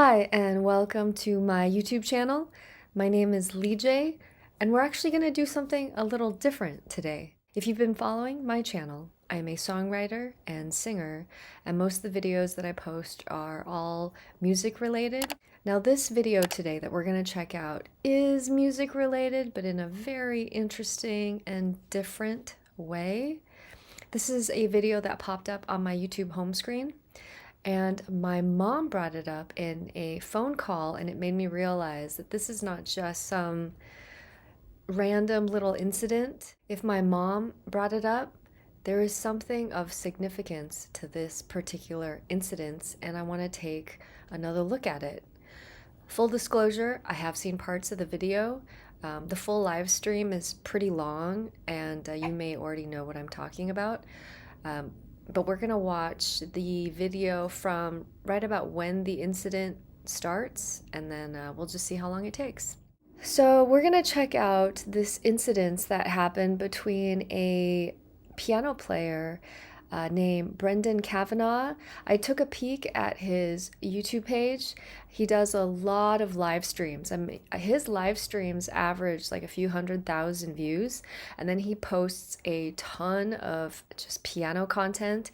Hi, and welcome to my YouTube channel. My name is Lee J, and we're actually going to do something a little different today. If you've been following my channel, I am a songwriter and singer, and most of the videos that I post are all music related. Now, this video today that we're going to check out is music related, but in a very interesting and different way. This is a video that popped up on my YouTube home screen. And my mom brought it up in a phone call, and it made me realize that this is not just some random little incident. If my mom brought it up, there is something of significance to this particular incident, and I want to take another look at it. Full disclosure, I have seen parts of the video. The full live stream is pretty long, and you may already know what I'm talking about. But we're going to watch the video from right about when the incident starts, and then we'll just see how long it takes. So we're going to check out this incident that happened between a piano player named Brendan Kavanagh. I took a peek at his YouTube page. He does a lot of live streams. I mean, his live streams average like a few 100,000 views, and then he posts a ton of just piano content.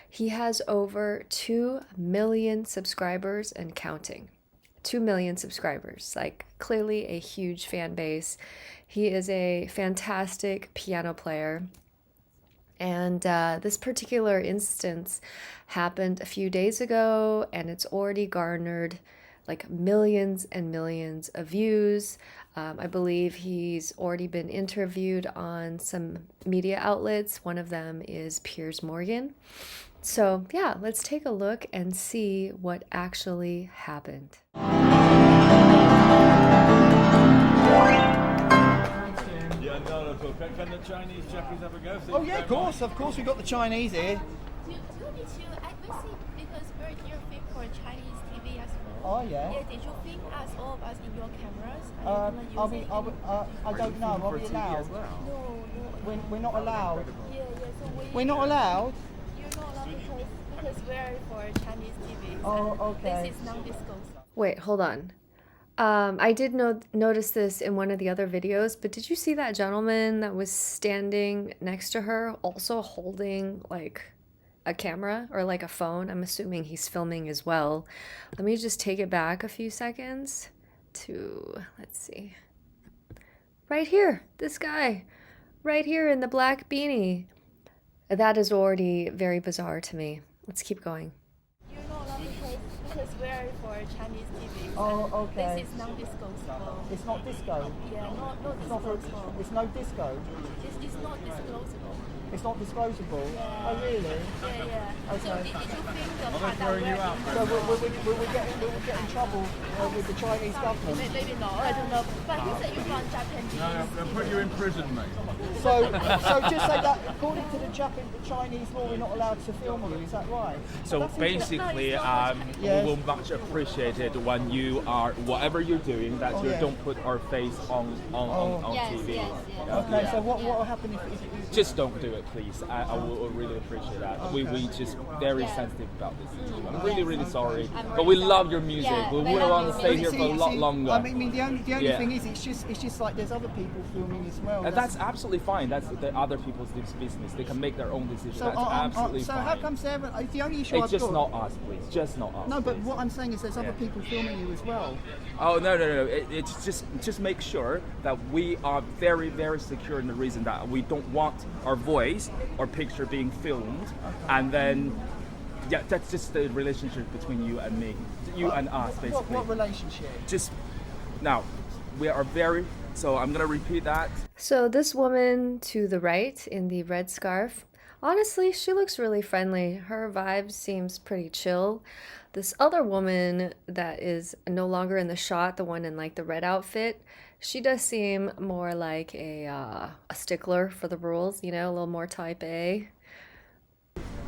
He has over 2 million subscribers and counting. 2 million subscribers, like clearly a huge fan base. He is a fantastic piano player. And this particular instance happened a few days ago, and it's already garnered like millions and millions of views. I believe he's already been interviewed on some media outlets. One of them is Piers Morgan. So yeah, let's take a look and see what actually happened. Can the Chinese chappies have a go? Oh yeah, of course we've got the Chinese here. Do you need to, I see, because we're here film for Chinese TV as well. Oh yeah. Yeah, did you film us, all of us, in your cameras? I don't know, are we allowed? No. We're not allowed. Yeah, so We're not allowed? You're not allowed because we're for Chinese TV. Oh, okay. This is non-disclosed. Wait, hold on. I did notice this in one of the other videos, but did you see that gentleman that was standing next to her also holding like a camera or like a phone? I'm assuming he's filming as well. Let me just take it back a few seconds to, let's see. Right here, this guy, right here in the black beanie. That is already very bizarre to me. Let's keep going. You're not allowed because we're for Chinese TV. Oh, okay. This is non-disclosable. It's not disco. Yeah, not disclosable. It's no disco. It's not disclosable. It's not disclosable. Yeah. Oh really? Yeah. Okay. So did you film the I'm part that throwing you out. So will we get in trouble with the Chinese government? Maybe not, I don't know. But you said you're from Japanese. No, they'll put you in prison, mate. So just say that according to the Chinese law, we're not allowed to film you. Is that right? So basically, Yes. we will much appreciate it when you are, whatever you're doing, that you yeah. don't put our face on TV. Yes. Okay, Yeah. so what will happen if Just don't do it, please. I will really appreciate that. We just very sensitive about this. I'm really sorry, but we love your music. Yeah, we we would love want your to stay here music. for a lot longer. I mean, the only Yeah. thing is, it's just like there's other people filming as well. And that's absolutely fine. That's the other people's business. They can make their own decisions. That's absolutely so fine. how come Sarah? It's the only issue It's I've just got. not us, please. Just not us. No, but please. what I'm saying is there's other Yeah. people filming you as well. Oh no! It's just make sure that we are very secure in the reason that we don't want our voice or picture being filmed, and then yeah, that's just the relationship between you and me, you and us, basically. What relationship? Just now, we are very. So I'm gonna repeat that. So this woman to the right in the red scarf, honestly, she looks really friendly. Her vibe seems pretty chill. This other woman that is no longer in the shot, the one in like the red outfit, she does seem more like a stickler for the rules, you know, a little more type A.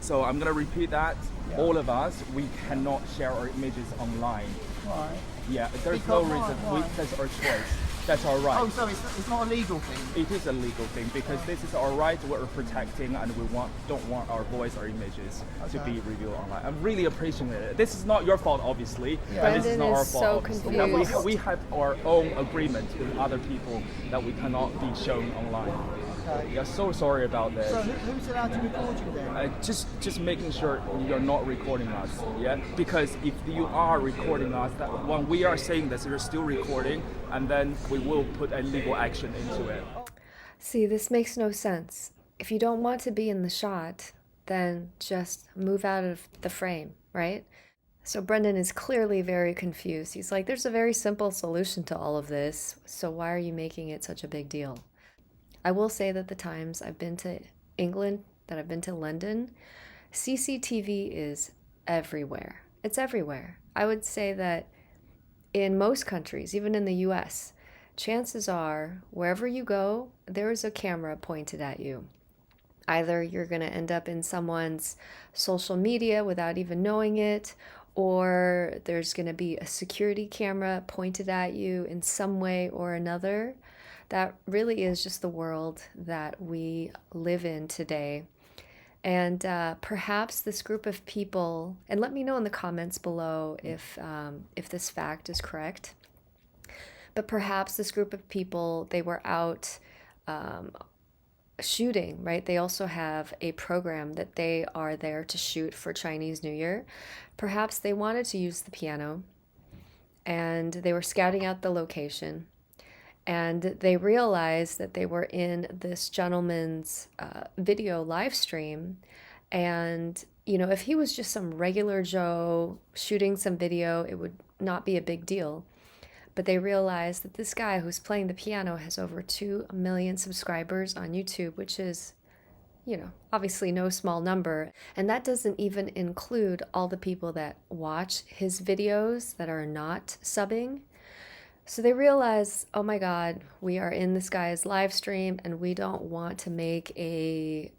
So I'm gonna repeat that. Yeah. All of us, we cannot share our images online. Right. Yeah, there's Because no why? reason. Why? That's our choice. That's our right. Oh, so it's not a legal thing. It is a legal thing because this is our right. We're protecting, and we don't want our voice or images to be revealed online. I'm really appreciating it. This is not your fault, obviously. Yeah. And this is Brendan not our is fault. so obviously. confused. We have our own agreement with other people that we cannot be shown online. Okay. We are so sorry about this. So who's allowed to record you then? Just making sure you're not recording us, yeah? Because if you are recording us, that when we are saying this, you're still recording, and then we will put a legal action into it. See, this makes no sense. If you don't want to be in the shot, then just move out of the frame, right? So Brendan is clearly very confused. He's like, there's a very simple solution to all of this, so why are you making it such a big deal? I will say that the times I've been to England, that I've been to London, CCTV is everywhere. It's everywhere. I would say that in most countries, even in the US, chances are wherever you go, there is a camera pointed at you. Either you're going to end up in someone's social media without even knowing it, or there's going to be a security camera pointed at you in some way or another. That really is just the world that we live in today. And perhaps this group of people, and let me know in the comments below if this fact is correct, but perhaps this group of people, they were out shooting, right? They also have a program that they are there to shoot for Chinese New Year. Perhaps they wanted to use the piano and they were scouting out the location. And they realized that they were in this gentleman's video live stream. And, you know, if he was just some regular Joe shooting some video, it would not be a big deal. But they realized that this guy who's playing the piano has over 2 million subscribers on YouTube, which is, you know, obviously no small number. And that doesn't even include all the people that watch his videos that are not subbing. So they realize, oh my God, we are in this guy's live stream and we don't want to make a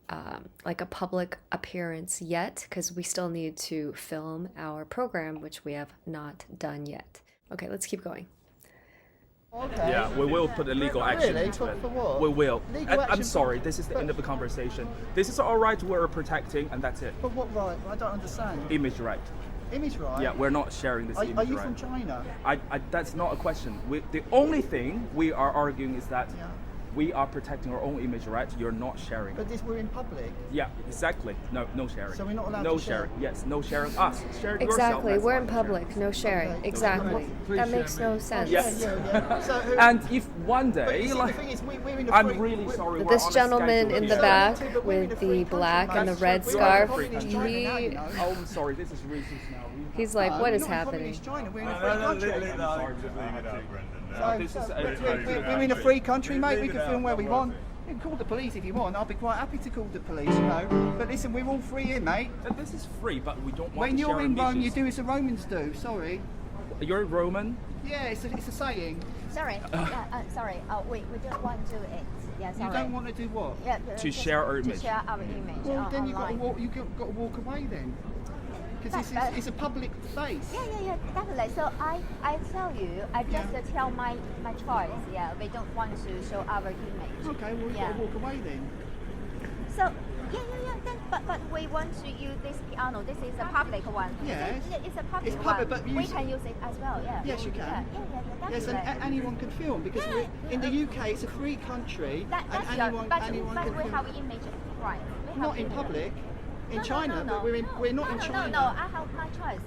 like a public appearance yet because we still need to film our program, which we have not done yet. Okay, let's keep going. Okay. Yeah, we will put a legal action Really? into For it. what? We will. Legal I'm action sorry, for- this is the but- end of the conversation. This is our right we're protecting, and that's it. But what right? I don't understand. Image right. Image right? Yeah, we're not sharing this image Are you right. from China? That's not a question. The only thing we are arguing is that Yeah. we are protecting our own image right. You're not sharing. But we're in public. Yeah, exactly. No sharing. So we're not allowed no to share? sharing. Yes, no sharing us. Share it yourself. Exactly, that's we're fine. in public, no sharing. Okay. Exactly. Please That share makes me. no sense. Yes. Yeah. So who, And if one but day, you see, like, the thing is, we're in a I'm free, really we're- sorry. we're This on a gentleman schedule in the here. back but we're in a with free the country, black mate. and the That's red right. scarf, We're in China now, you know. Oh, I'm sorry. This is racist now. he's like, what We're is not in happening? communist China. We're in a No, free no, country. leave it out. sorry. Just leave it out, Brendan. So, this is we're in a free country, mate. We Leave can it film out, where we don't want. worry. You can call the police if you want. I'll be quite happy to call the police, you know. But listen, we're all free here, mate. This is free, but we don't want When to you're share in Rome, you images. do as the Romans do. Sorry. You're Roman. Yeah, it's a saying. Sorry. Sorry. We don't want to do it. Yeah, sorry. You don't want to do what? Yeah, To just share our image. To share our image Well, then online. you've got to walk away then. Because But- it's a public place. Yeah, definitely. So I tell you, I just tell my choice. Yeah, we don't want to show our image. Okay, well, you've Yeah. got to walk away then. So yeah. Then, but we want to use this piano. This is a public one. Yes. It's a public It's public, one. but We you- can use it as well. Yeah. Yes, you can. Yeah, Yes, and definitely. anyone can film because Yeah. in the UK it's a free country That's and your, anyone but can we film. have image right. We have Not in image. public. In No, China, no, but we're not in no, China. No, I have my choice.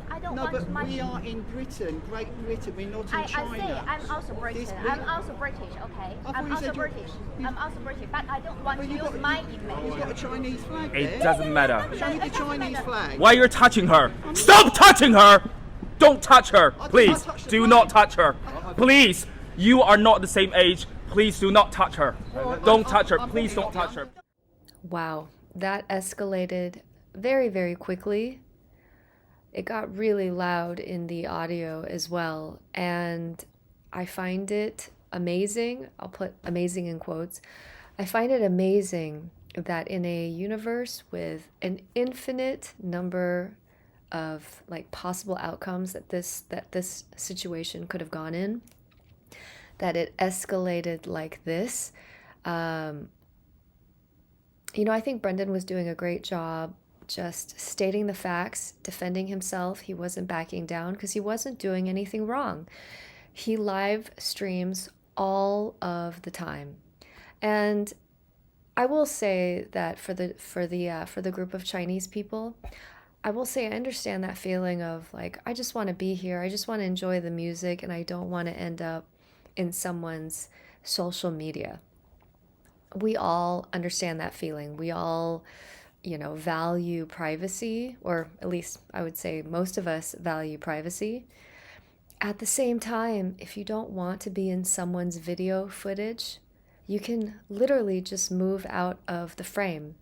I don't No, want but my. we are in Britain, Great Britain. We're not in I China. say I'm also British. This- I'm also British. Okay. thought I'm you also said you're- British. you- I'm also British, but I don't want Well, to you've use got- my You've image. got a Chinese flag there. It doesn't matter. Show me the It doesn't Chinese matter. flag. Why you're touching her? Stop touching her! Don't touch her, please. touch the Do flag. not touch her. Please, you are not the same age. Please do not touch her. Don't touch her. I'm Please probably don't not touch her. Wow, that escalated very, very quickly. It got really loud in the audio as well, and I find it amazing. I'll put amazing in quotes. I find it amazing that in a universe with an infinite number of like possible outcomes that this situation could have gone in, that it escalated like this. Um, I think Brendan was doing a great job just stating the facts, defending himself. He wasn't backing down because he wasn't doing anything wrong. He live streams all of the time. And I will say that for the group of Chinese people, I will say I understand that feeling of like, I just want to be here. I just want to enjoy the music and I don't want to end up in someone's social media. We all understand that feeling. We all, value privacy, or at least I would say most of us value privacy. At the same time, if you don't want to be in someone's video footage, you can literally just move out of the frame.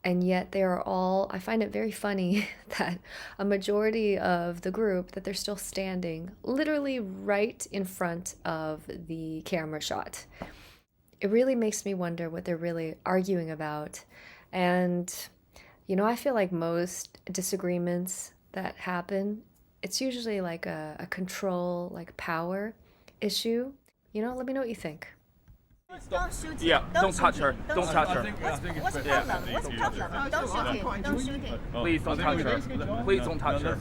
And yet they are all, I find it very funny that a majority of the group, that they're still standing literally right in front of the camera shot. It really makes me wonder what they're really arguing about. And, I feel like most disagreements that happen, it's usually like a control, like power issue. Let me know what you think. Don't shoot him. Yeah, don't touch her. Don't touch her. What's the problem? What's the problem? Don't shoot him. Don't shoot him. Please don't touch her. Please don't touch her.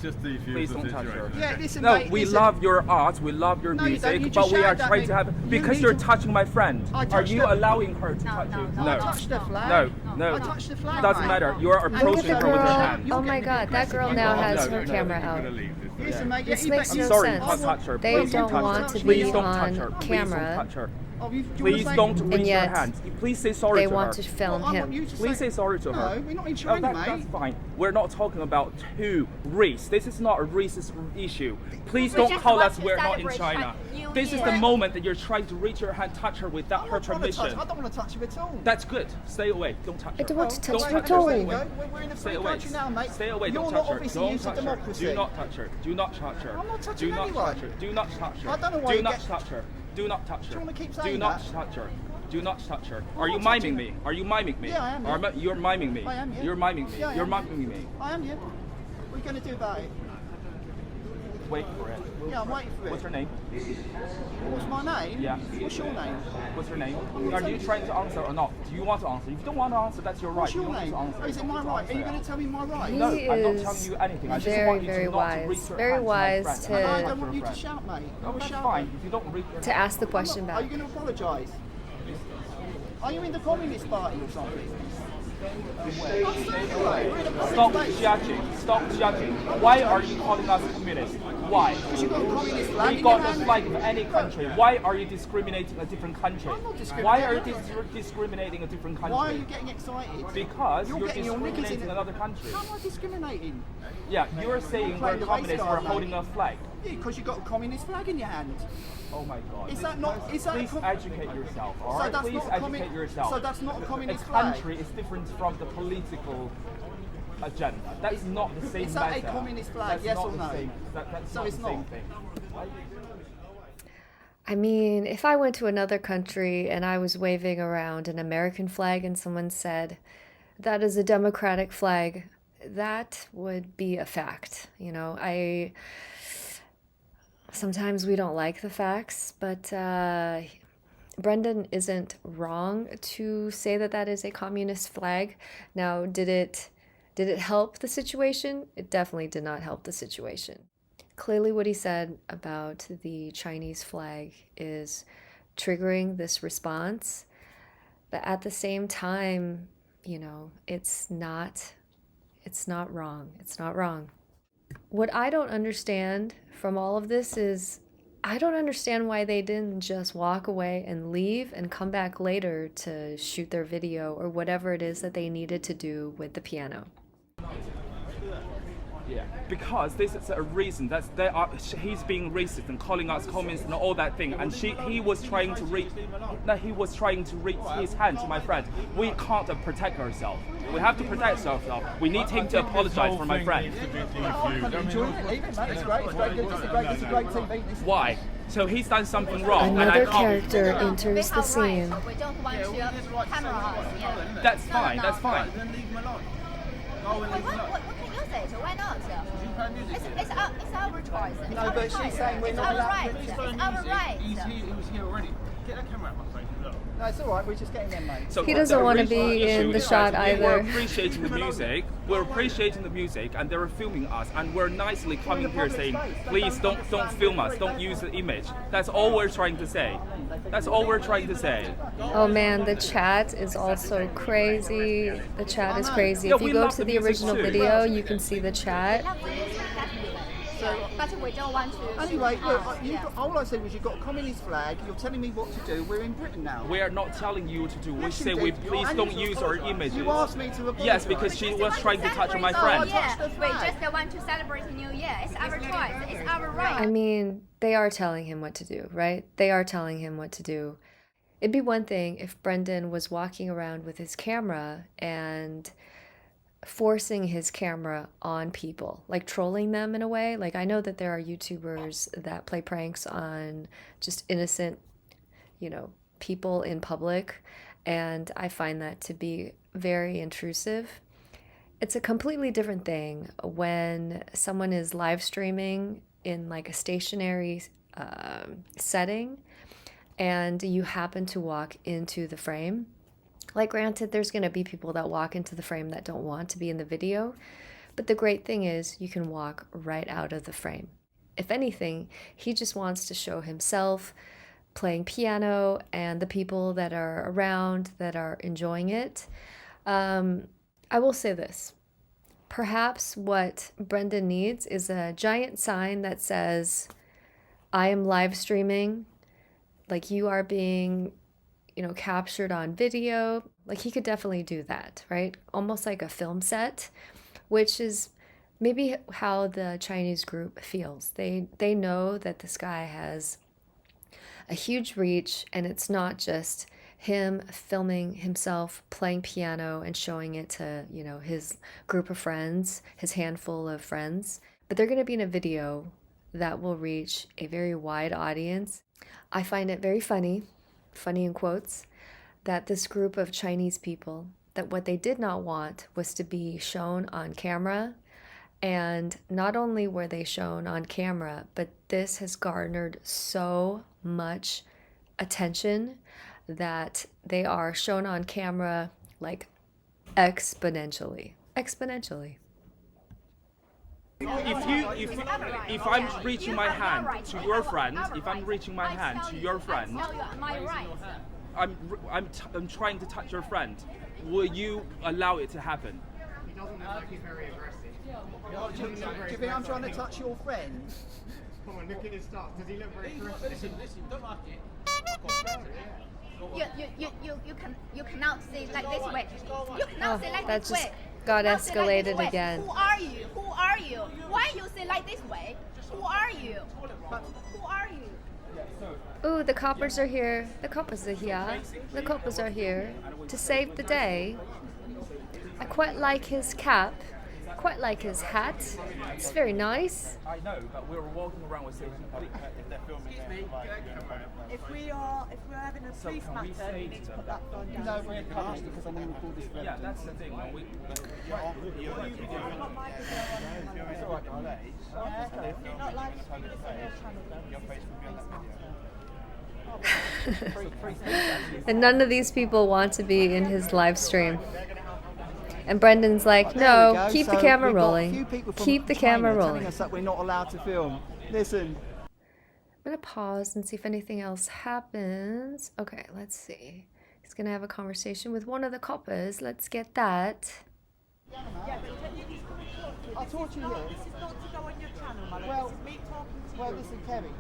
Please don't touch her. Yeah, listen, No, mate, we listen. love your art, we love your No, you don't. You music, just but we are shouted at trying me. to have because need you're to- touching my friend. I Are touched you her. allowing her to No, touch no, you? no. I touched the flag. No. I touched the flag. Doesn't mate. matter. You are Look at approaching the her with your girl. hand. Oh my God, that girl now has her camera out. Listen, mate, yeah, This you makes bet- no I'm sorry, sense. don't touch her. They Please don't touch want her. to Please be don't on touch her. Please don't camera. touch her. Oh, do you wanna Please say- don't reach your yet hand. Please say sorry They to want her. to film Well, I want him. you to Please say sorry to her. No, we're not in Oh, China, that's mate. fine. We're not talking about two race. This is not a racist issue. Please We don't just call want us to we're not in celebrate China. New This is Year. the moment that you're trying to reach her hand, touch her without her I'm not trying to touch- permission. I don't want to touch you at all. That's good. Stay away. Don't touch her. I don't want to touch Don't her touch at all. There you go. We're in a Stay free away. country now, mate. Stay away. You're Don't not touch her. obviously Don't used to touch her. democracy. Do not touch her. Do not touch her. I'm not touching Do not anyone. touch her. Do not touch her. I don't know why Do you not get- touch her. Do not touch her. Do you wanna keep Do saying not that? touch her. Do not touch her. I'm Are you not miming touching me? Are you miming me? Yeah, I am, Are yeah. You're miming me. I am, yeah. You're miming me. Yeah, I You're am. miming me. I am, yeah. What are you going to do about it? Wait for it. Yeah, I'm waiting for it. What's her name? What's my name? Yeah. What's your name? What's her name? Are you trying to answer or not? Do you want to answer? If you don't want to answer, that's your right. What's You your don't need name? to answer. Oh, is it my right? Are you going to tell me my right? No, He I'm not is telling you anything. I just very, want you very to not to wise. reach your Very hand to my wise friend. to- No, I Not don't your want you to friend. shout, mate. No, I'm that's shouting. fine. If you don't reach your To ask the question Are back. you going to apologise? Are you in the Communist Party or something? Stop judging. Stop judging. Why are you calling us communists? Why? Because you've got a communist flag We in got your the hand. flag of any country. Why are you discriminating a different country? I'm not discriminating. Why are you discriminating a different country? Why are you getting excited? Because You're you're getting your knickers discriminating in another country. How am I discriminating? Yeah, you're saying Play we're the communists, race we're card, holding mate. a flag. Yeah, because you've got a communist flag in your hand. Oh my god. Is that not? Is that? Please educate yourself, So alright? that's Please not a educate yourself. So that's not a A communist flag. country is different from the political agenda. That is not the same Is that a matter. communist flag, That's yes not or the no? same- that's So not it's the same not. thing. I mean, if I went to another country and I was waving around an American flag and someone said, that is a democratic flag, that would be a fact. Sometimes we don't like the facts, but Brendan isn't wrong to say that that is a communist flag. Now, did it help the situation? It definitely did not help the situation. Clearly what he said about the Chinese flag is triggering this response, but at the same time, it's not wrong. It's not wrong. What I don't understand from all of this is I don't understand why they didn't just walk away and leave and come back later to shoot their video or whatever it is that they needed to do with the piano. Yeah, because this is a reason that he's being racist and calling us communists and all that thing, and he was trying to reach his hand to my friend. We can't protect ourselves. We have to protect ourselves. We need him to apologize for my friend. I'm enjoying it. Leave it, mate. It's great. It's very good. It's a great TV. This is Why? So he's done something wrong, Another and I can't. character We enters the have scene. rights. We don't want to camera us. Yeah. That's fine. That's fine. Then leave him alone. Go and Wait, leave him alone. what can you say? So why not? It's our choice. It's No, our but she's choice. saying we're It's not our allowed- right. He's It's phone our music. right. He was here already. Get that camera out of my face. Look. No, it's all right. We're just getting them, mate. So He doesn't the want to original be issue in the is shot that We're either. appreciating the music. We're appreciating the music, and they're filming us, and we're nicely coming here saying, "Please don't film us. Don't use the image." That's all we're trying to say. That's all we're trying to say. Oh man, the chat is also crazy. The chat is crazy. Yeah, If you we go love to the the music original too. video, you can see the chat. Love the music, definitely. But we don't want to. Anyway, shoot look, us, yeah. all I said was you've got a communist flag. You're telling me what to do. We're in Britain now. We are not telling you what to do. We Yes, you say did. please And don't you- use our images. You asked me to apologise. Yes, because she was trying to touch my friend. Yeah, touched the we flag. just want to celebrate New Year. It's our choice. It's our right. I mean, they are telling him what to do, right? They are telling him what to do. It'd be one thing if Brendan was walking around with his camera and forcing his camera on people, like trolling them in a way. Like, I know that there are YouTubers that play pranks on just innocent, people in public, and I find that to be very intrusive. It's a completely different thing when someone is live streaming in like a stationary setting and you happen to walk into the frame. Like, granted, there's going to be people that walk into the frame that don't want to be in the video, but the great thing is you can walk right out of the frame. If anything, he just wants to show himself playing piano and the people that are around that are enjoying it. I will say this. Perhaps what Brendan needs is a giant sign that says, "I am live streaming," like you are being captured on video. Like, he could definitely do that, right? Almost like a film set, which is maybe how the Chinese group feels. They know that this guy has a huge reach, and it's not just him filming himself playing piano and showing it to, his group of friends, his handful of friends, but they're going to be in a video that will reach a very wide audience. I find it very funny in quotes, that this group of Chinese people, that what they did not want was to be shown on camera. And not only were they shown on camera, but this has garnered so much attention that they are shown on camera like exponentially. Exponentially. If I'm reaching my hand to your friend, if I'm reaching my hand to your friend, I tell you my right. I'm trying to touch your friend, will you allow it to happen? He doesn't look like he's very aggressive. Do you think I'm trying to touch your friend? Come on, look at his start. Does he look very aggressive? Listen, don't like it. You cannot say like this way. You cannot say like that this just way. got You cannot say like escalated this way. again. Who are you? Who are you? Why you say like this way? Who are you? Who are you? Ooh, the coppers are here. The coppers are here. The coppers are here to save the day. I quite like his cap. Quite like his hat. It's very nice. I know, but we were walking around with saying, If we're having a police can we matter, say you need to to them put that phone down. No, we're published because I'm going to record this for yeah, that's the thing. We, It's all right, darling. Not live streaming this on your channel though. And none of these people want to be in his live stream. And Brendan's like, no, keep the camera rolling. Keep the camera rolling. Telling us that we're not allowed to film. Listen. I'm going to pause and see if anything else happens. Okay, let's see. He's going to have a conversation with one of the coppers. Let's get that. I'll talk to you here. This is not to go on your channel, my love. Well- This is me talking to Well, you. listen, Carrie,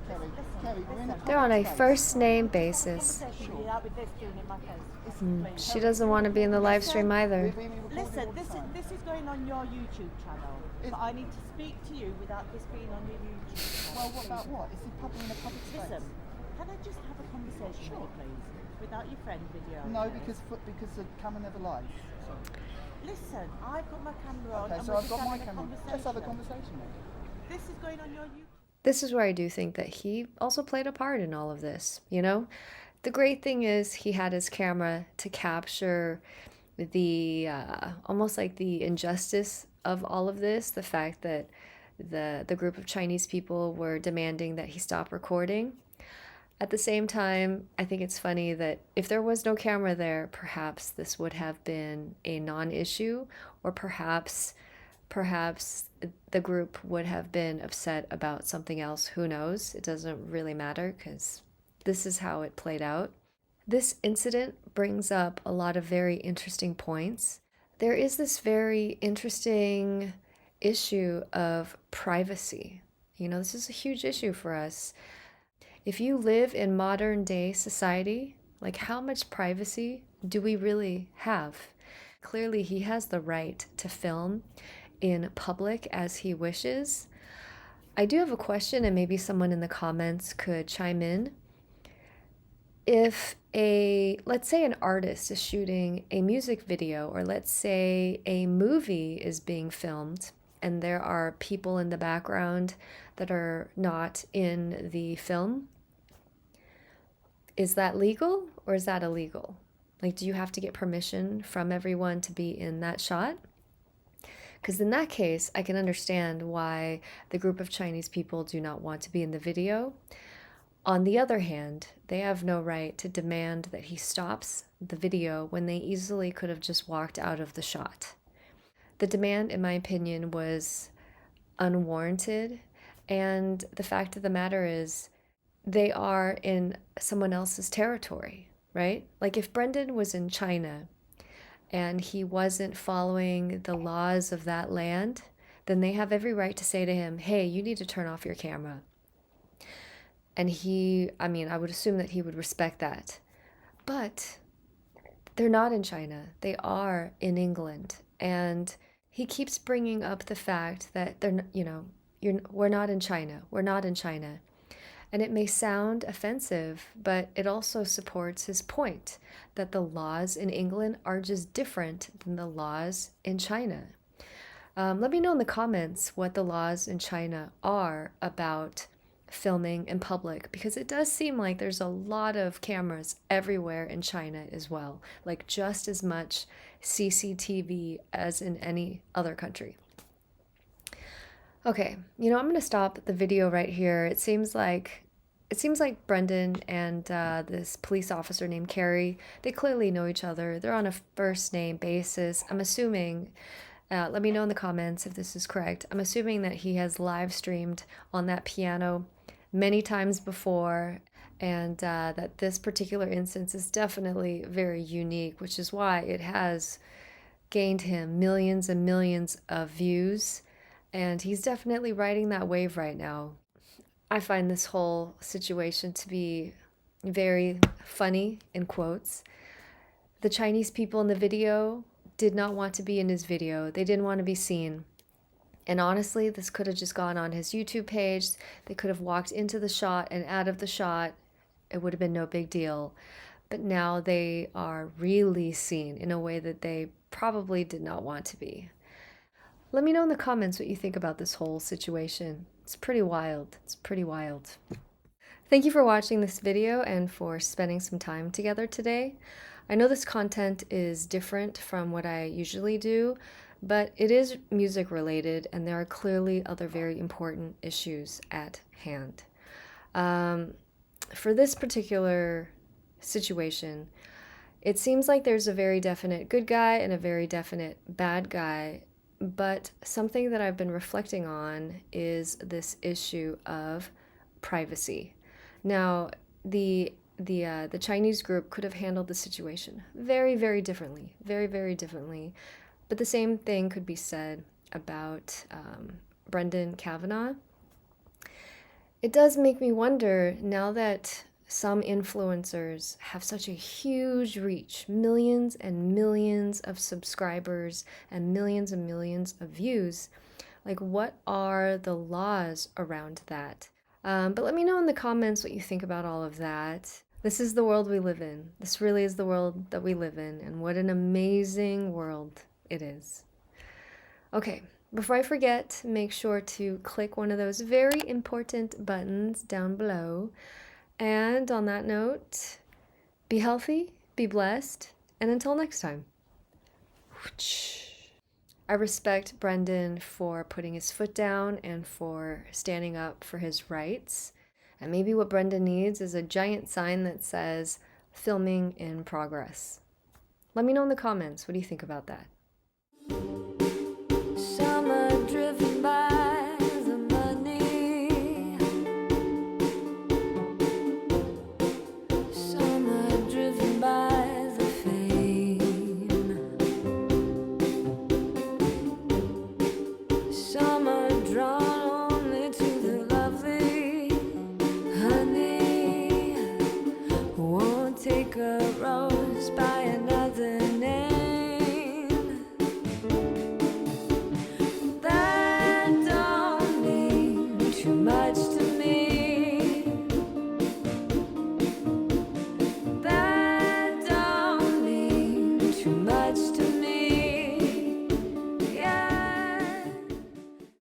we're in a They're on a public space. first name basis. With this doing in my face. She doesn't want to be in the live stream either. We're being recorded Listen, all the time. this is going on your YouTube channel. But I need to speak to you without this being on your YouTube channel. Well, what about what? It's in a public space. Listen, can I just have a conversation with you, please? Without your friend video. No, because the camera never lies. Listen, I've got my camera on Okay, and so we're I've just got my having a camera. conversation. Let's have a conversation then. This is going on your YouTube. This is where I do think that he also played a part in all of this, The great thing is he had his camera to capture the almost like the injustice of all of this, the fact that the group of Chinese people were demanding that he stop recording. At the same time, I think it's funny that if there was no camera there, perhaps this would have been a non-issue, or perhaps the group would have been upset about something else. Who knows? It doesn't really matter because this is how it played out. This incident brings up a lot of very interesting points. There is this very interesting issue of privacy. You know, this is a huge issue for us. If you live in modern day society, like how much privacy do we really have? Clearly, he has the right to film in public as he wishes. I do have a question, and maybe someone in the comments could chime in. If let's say an artist is shooting a music video, or let's say a movie is being filmed, and there are people in the background that are not in the film, is that legal or is that illegal? Like, do you have to get permission from everyone to be in that shot? Because in that case, I can understand why the group of Chinese people do not want to be in the video. On the other hand, they have no right to demand that he stops the video when they easily could have just walked out of the shot. The demand, in my opinion, was unwarranted, and the fact of the matter is they are in someone else's territory, right? Like if Brendan was in China and he wasn't following the laws of that land, then they have every right to say to him, hey, you need to turn off your camera. And I would assume that he would respect that. But they're not in China. They are in England. And he keeps bringing up the fact that we're not in China. We're not in China. And it may sound offensive, but it also supports his point that the laws in England are just different than the laws in China. Let me know in the comments what the laws in China are about filming in public, because it does seem like there's a lot of cameras everywhere in China as well, like just as much CCTV as in any other country. Okay, I'm going to stop the video right here. It seems like Brendan and this police officer named Carrie, they clearly know each other. They're on a first name basis. I'm assuming, let me know in the comments if this is correct. I'm assuming that he has live streamed on that piano many times before, and that this particular instance is definitely very unique, which is why it has gained him millions and millions of views. And he's definitely riding that wave right now. I find this whole situation to be very funny, in quotes. The Chinese people in the video did not want to be in his video. They didn't want to be seen. And honestly, this could have just gone on his YouTube page. They could have walked into the shot and out of the shot. It would have been no big deal. But now they are really seen in a way that they probably did not want to be. Let me know in the comments what you think about this whole situation. It's pretty wild. It's pretty wild. Thank you for watching this video and for spending some time together today. I know this content is different from what I usually do, but it is music related and there are clearly other very important issues at hand. For this particular situation, it seems like there's a very definite good guy and a very definite bad guy. But something that I've been reflecting on is this issue of privacy. Now, the Chinese group could have handled the situation very, very differently, very, very differently. But the same thing could be said about Brendan Kavanaugh. It does make me wonder, now that some influencers have such a huge reach, millions and millions of subscribers and millions of views, like what are the laws around that? But let me know in the comments what you think about all of that. This is the world we live in. This really is the world that we live in, and what an amazing world it is. Okay, before I forget, make sure to click one of those very important buttons down below. And on that note, be healthy, be blessed, and until next time. I respect Brendan for putting his foot down and for standing up for his rights. And maybe what Brendan needs is a giant sign that says, filming in progress. Let me know in the comments, what do you think about that?